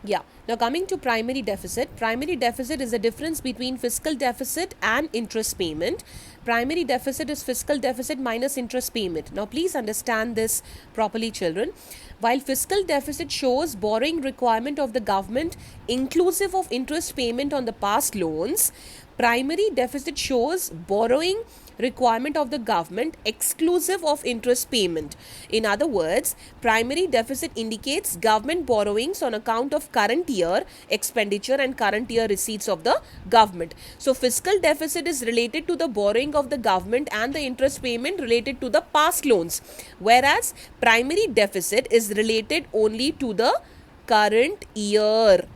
Yeah. Now coming to primary deficit. Primary deficit is the difference between fiscal deficit and interest payment. Primary deficit is fiscal deficit minus interest payment. Now please understand this properly, children. While fiscal deficit shows borrowing requirement of the government inclusive of interest payment on the past loans, primary deficit shows borrowing requirement of the government exclusive of interest payment. In other words, primary deficit indicates government borrowings on account of current year expenditure and current year receipts of the government. So fiscal deficit is related to the borrowing of the government and the interest payment related to the past loans, whereas primary deficit is related only to the current year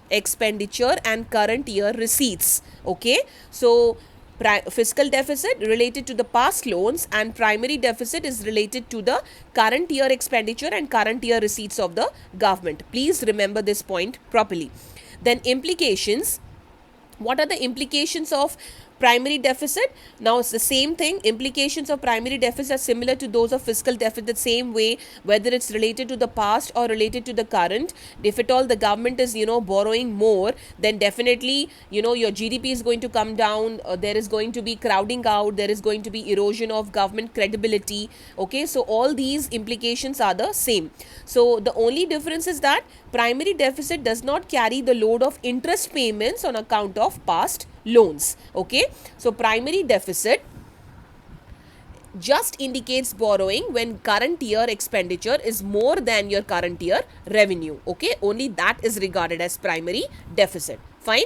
expenditure and current year receipts. Okay, so fiscal deficit related to the past loans and primary deficit is related to the current year expenditure and current year receipts of the government. Please remember this point properly. Then implications. What are the implications of primary deficit? Now it's the same thing. Implications of primary deficit are similar to those of fiscal deficit, the same way, whether it's related to the past or related to the current. If at all the government is borrowing more, then definitely your GDP is going to come down. There is going to be crowding out, there is going to be erosion of government credibility. Okay, so all these implications are the same. So the only difference is that primary deficit does not carry the load of interest payments on account of past loans. Okay, so primary deficit just indicates borrowing when current year expenditure is more than your current year revenue. Okay, only that is regarded as primary deficit. Fine.